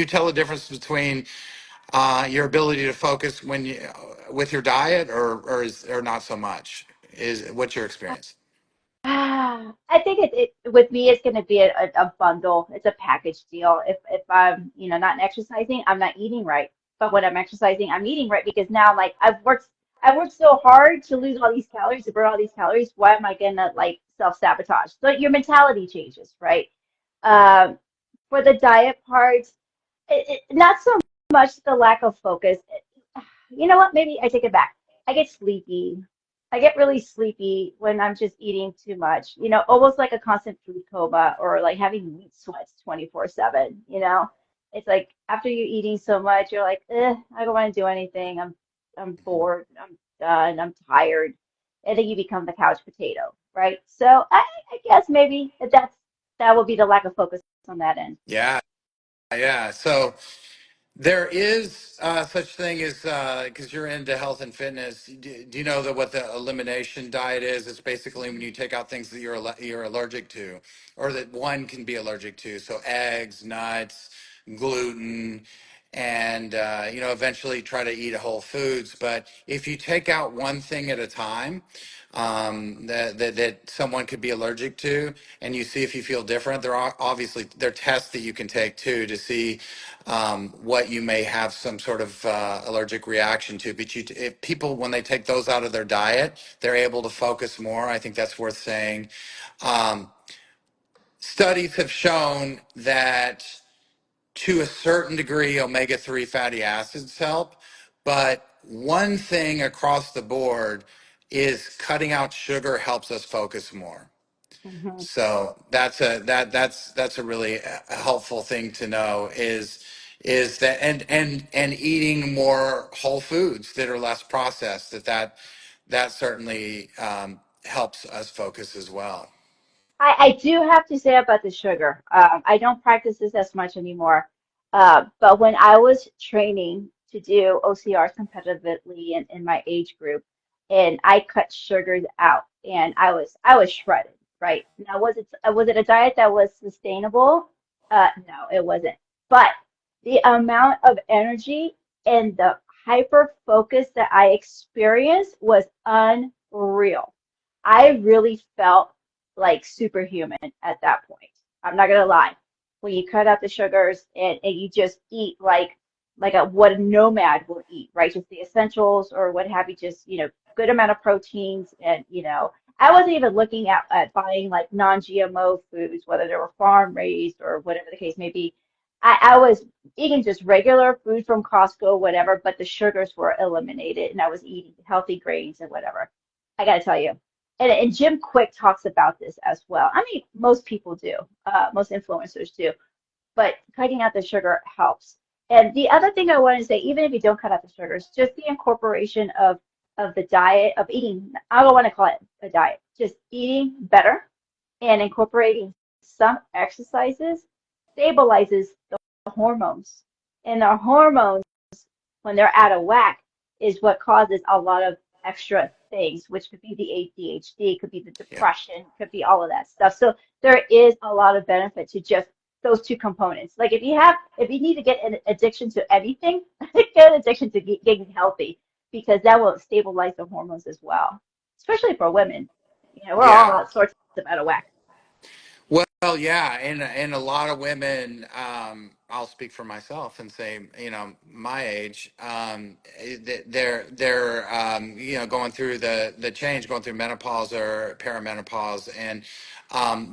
tell the difference between your ability to focus when you with your diet, or not so much? What's your experience? I think with me it's going to be a bundle. It's a package deal. If I'm not exercising, I'm not eating right. But when I'm exercising, I'm eating right because now I'm like I've worked so hard to lose all these calories, to burn all these calories. Why am I gonna like self-sabotage? So your mentality changes, right? Um, for the diet part, not so much the lack of focus. You know what? Maybe I take it back. I get sleepy. I get really sleepy when I'm just eating too much, almost like a constant food coma or like having meat sweats 24/7, It's like after you're eating so much, you're like, I don't want to do anything. I'm bored. I'm done. I'm tired. And then you become the couch potato, right? So I guess maybe that will be the lack of focus on that end. Yeah, yeah. So There is such thing as because you're into health and fitness. Do you know that what the elimination diet is? It's basically when you take out things that you're allergic to, or that one can be allergic to. So eggs, nuts, gluten, and eventually try to eat whole foods. But if you take out one thing at a time, that someone could be allergic to, and you see if you feel different. There are tests that you can take too to see what you may have some sort of allergic reaction to. But if people, when they take those out of their diet, they're able to focus more. I think that's worth saying. Um, Studies have shown that to a certain degree, omega-3 fatty acids help, but one thing across the board is cutting out sugar helps us focus more. Mhm. So that's a really helpful thing to know is that and eating more whole foods that are less processed, that certainly helps us focus as well. I do have to say about the sugar. I don't practice this as much anymore. But when I was training to do OCRs competitively in my age group, and I cut sugars out, and I was shredded, right? Now, was it a diet that was sustainable? No, it wasn't. But the amount of energy and the hyper focus that I experienced was unreal. I really felt like superhuman at that point. I'm not gonna lie. When you cut out the sugars and you just eat like a what a nomad will eat, right? Just the essentials or what have you, just good amount of proteins and I wasn't even looking at buying like non-GMO foods, whether they were farm raised or whatever the case may be. I was eating just regular food from Costco, whatever, but the sugars were eliminated and I was eating healthy grains and whatever. I gotta tell you, and Jim Quick talks about this as well. I mean, most people do, most influencers do, but cutting out the sugar helps. And the other thing I want to say, even if you don't cut out the sugars, just the incorporation of the diet of eating. I don't want to call it a diet, just eating better and incorporating some exercises stabilizes the hormones, and the hormones when they're out of whack is what causes a lot of extra things, which could be the ADHD, could be the Yeah. depression, could be all of that stuff. So there is a lot of benefit to just those two components. Like if you need to get an addiction to anything, get an addiction to getting healthy because that will stabilize the hormones as well, especially for women. We're Yeah. all sorts of out of whack. Well, yeah, and a lot of women, I'll speak for myself and say, my age, they're going through the change, going through menopause or perimenopause, and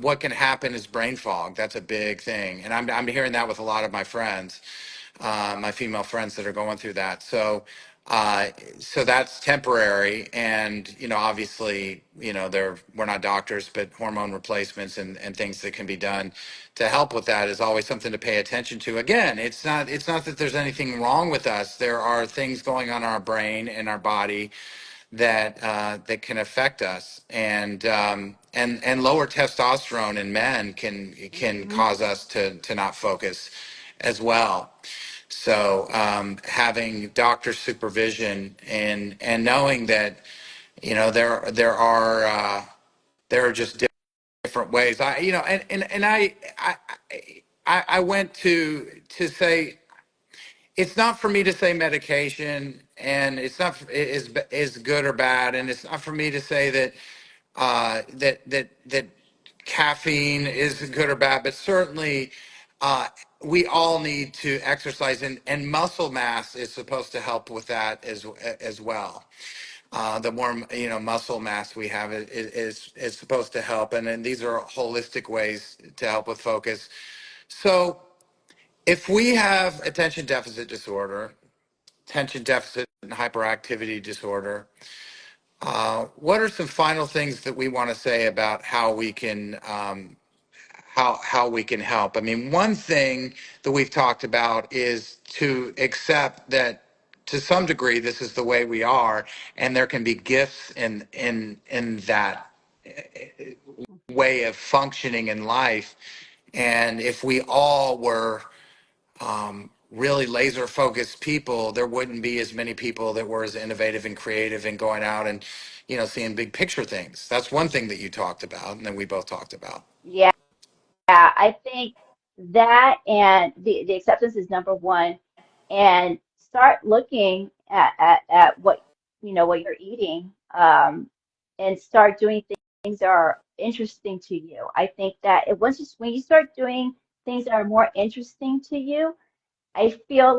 what can happen is brain fog. That's a big thing, and I'm hearing that with a lot of my friends, my female friends that are going through that. Uh, so that's temporary, and obviously, we're not doctors, but hormone replacements and things that can be done to help with that is always something to pay attention to. Again, it's not that there's anything wrong with us. There are things going on in our brain and our body that can affect us, and lower testosterone in men can Hmm. cause us to not focus as well. So having doctor supervision and knowing that there are just different ways. I went to say it's not for me to say medication, and it's not is good or bad, and it's not for me to say that caffeine is good or bad, but certainly we all need to exercise, and muscle mass is supposed to help with that as well. The more muscle mass we have is supposed to help, and then these are holistic ways to help with focus. So if we have attention deficit disorder, attention deficit and hyperactivity disorder, what are some final things that we want to say about how we can how we can help? I mean, one thing that we've talked about is to accept that to some degree this is the way we are, and there can be gifts in that way of functioning in life. And if we all were really laser focused people, there wouldn't be as many people that were as innovative and creative and going out and, seeing big picture things. That's one thing that you talked about and then we both talked about. Yeah, I think that and the acceptance is number one. And start looking at what what you're eating, and start doing things that are interesting to you. I think that when you start doing things that are more interesting to you, I feel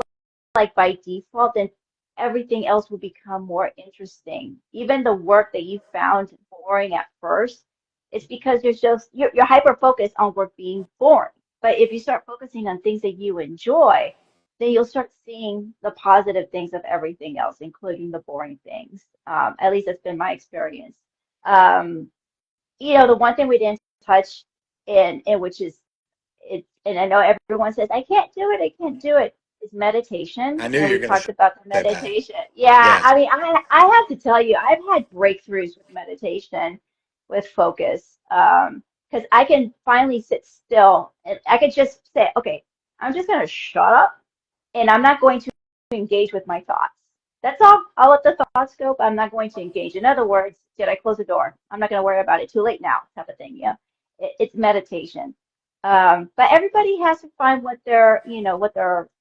like by default, then everything else will become more interesting. Even the work that you found boring at first, it's because you're hyper focused on work being boring. But if you start focusing on things that you enjoy, then you'll start seeing the positive things of everything else, including the boring things. At least that's been my experience. Um, the one thing we didn't touch in which is and I know everyone says, I can't do it, I can't do it, is meditation. I knew And you were we going to talked about the say that. meditation. Yeah, Yeah. I mean, I have to tell you, I've had breakthroughs with meditation, with focus, because I can finally sit still and I could just say, okay, I'm just going to shut up and I'm not going to engage with my thoughts. That's all. I'll let the thoughts go, but I'm not going to engage. In other words, did I close the door? I'm not going to worry about it. Too late now, type of thing. Yeah, it's meditation. But everybody has to find what their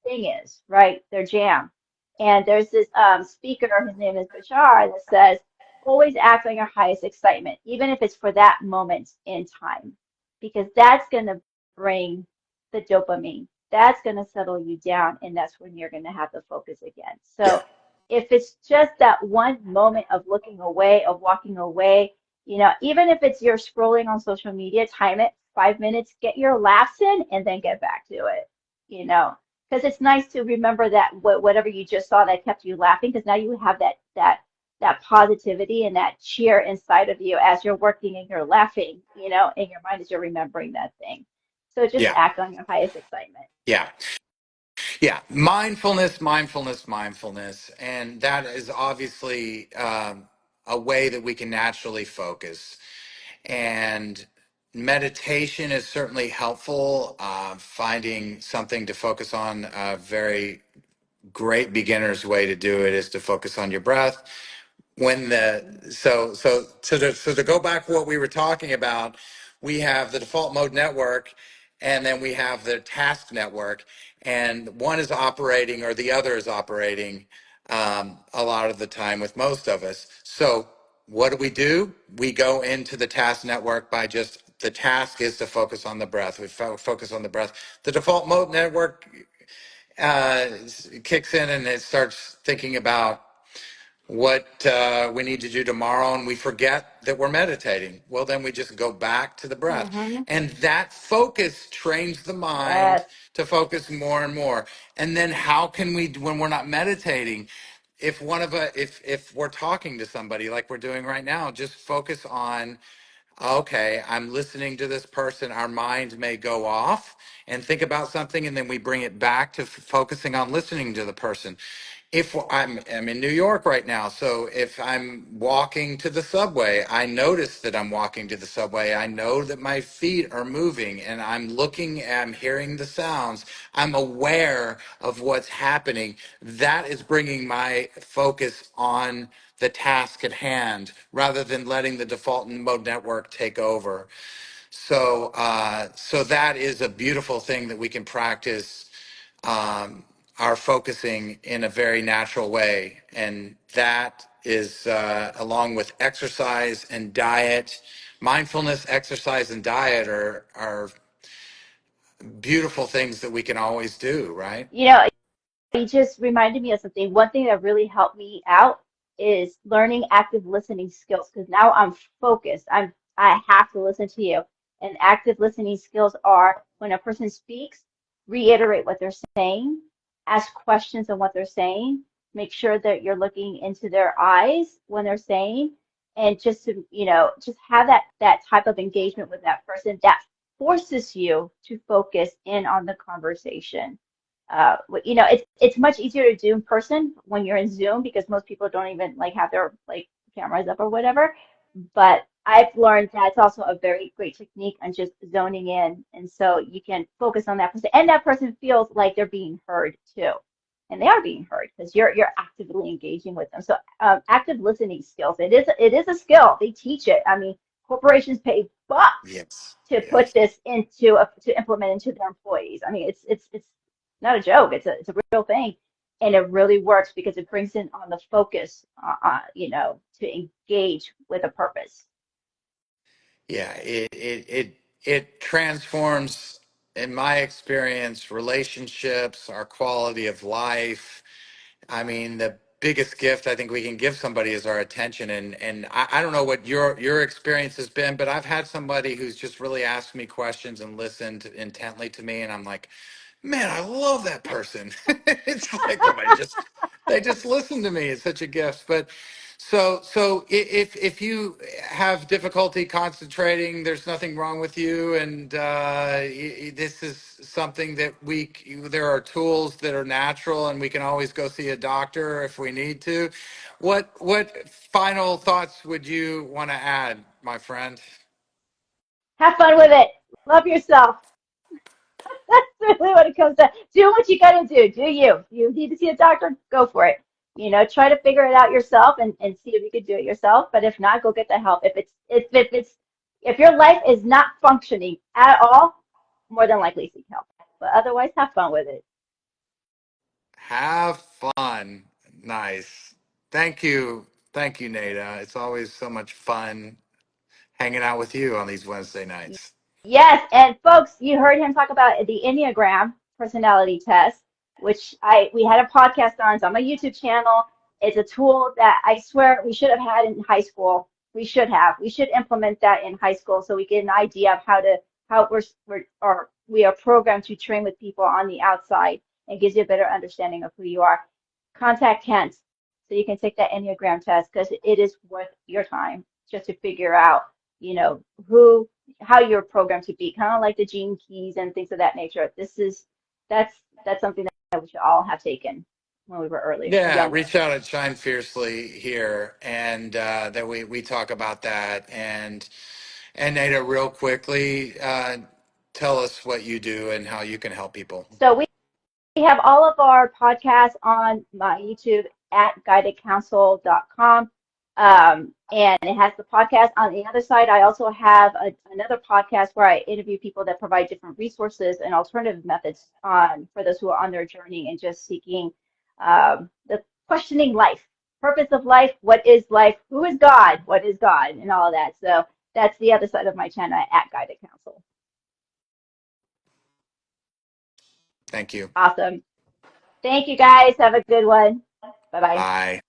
thing is, right? Their jam. And there's this speaker, his name is Bashar, that says, always act on your highest excitement, even if it's for that moment in time, because that's going to bring the dopamine. That's going to settle you down, and that's when you're going to have the focus again. Yeah. So if it's just that one moment of looking away, of walking away, even if it's you're scrolling on social media, time it 5 minutes, get your laughs in, and then get back to it, because it's nice to remember that whatever you just saw that kept you laughing, because now you have that positivity and that cheer inside of you as you're working and you're laughing, in your mind as you're remembering that thing. So just Yeah. act on your highest excitement. Yeah. Yeah. Mindfulness, mindfulness, mindfulness. And that is obviously a way that we can naturally focus. And meditation is certainly helpful. Finding something to focus on, a very great beginner's way to do it is to focus on your breath. When the so to go back to what we were talking about, we have the default mode network, and then we have the task network, and one is operating or the other is operating a lot of the time with most of us. So what do? We go into the task network by just the task is to focus on the breath. We focus on the breath. The default mode network uh, kicks in and it starts thinking about what we need to do tomorrow, and we forget that we're meditating. Well, then we just go back to the breath. Mm-hmm. And that focus trains the mind Yes. to focus more and more. And then how can we, when we're not meditating, if if we're talking to somebody like we're doing right now, just focus on, okay, I'm listening to this person. Our mind may go off and think about something, and then we bring it back to focusing on listening to the person. If I'm in New York right now, so if I'm walking to the subway, I notice that I'm walking to the subway. I know that my feet are moving, and I'm hearing the sounds. I'm aware of what's happening. That is bringing my focus on the task at hand rather than letting the default mode network take over. So that is a beautiful thing that we can practice, our focusing in a very natural way. And that is, along with exercise and diet. Mindfulness, exercise, and diet are beautiful things that we can always do, right? You know, you just reminded me of something. One thing that really helped me out is learning active listening skills, because now I'm focused. I have to listen to you. And active listening skills are when a person speaks, reiterate what they're saying, ask questions on what they're saying, make sure that you're looking into their eyes when they're saying, and just to, just have that type of engagement with that person that forces you to focus in on the conversation. It's much easier to do in person when you're in Zoom, because most people don't even like have their like cameras up or whatever. But I've learned that's also a very great technique on just zoning in. And so you can focus on that person and that person feels like they're being heard too. And they are being heard because you're actively engaging with them. So active listening skills, it is a skill. They teach it. I mean, corporations pay bucks Yes. to put Yes. this to implement into their employees. I mean, it's not a joke. It's a real thing, and it really works because it brings in on the focus, to engage with a purpose. Yeah. It transforms, in my experience, relationships, our quality of life. I mean, the biggest gift I think we can give somebody is our attention. And I don't know what your experience has been, but I've had somebody who's just really asked me questions and listened intently to me, and I'm like, man, I love that person. It's like they just listen to me. It's such a gift. But if you have difficulty concentrating, there's nothing wrong with you, and this is something that there are tools that are natural, and we can always go see a doctor if we need to. What final thoughts would you want to add, my friend? Have fun with it. Love yourself. That's really what it comes down. Do what you gotta do. Do you? You need to see a doctor? Go for it. Try to figure it out yourself and see if you could do it yourself. But if not, go get the help. If your life is not functioning at all, more than likely seek help. But otherwise, have fun with it. Have fun. Nice. Thank you. Thank you, Nada. It's always so much fun hanging out with you on these Wednesday nights. Yes, and folks, you heard him talk about the Enneagram personality test, which we had a podcast on. It's on my YouTube channel. It's a tool that I swear we should have had in high school. We should have. We should implement that in high school so we get an idea of how we are programmed to train with people on the outside and gives you a better understanding of who you are. Contact Kent so you can take that Enneagram test because it is worth your time just to figure out, who how you're programmed to be, kind of like the gene keys and things of that nature. That's that's something that we should all have taken when we were Yeah, younger. reach out at Shine Fiercely here, and that we talk about that. And Nada, real quickly, tell us what you do and how you can help people. So we have all of our podcasts on my YouTube at guidedcounsel.com. And it has the podcast on the other side. I also have another podcast where I interview people that provide different resources and alternative methods for those who are on their journey and just seeking the questioning life, purpose of life, who is God, what is God, and all of that. So that's the other side of my channel at Guided Counsel. Thank you. Awesome. Thank you guys. Have a good one. Bye bye. Bye.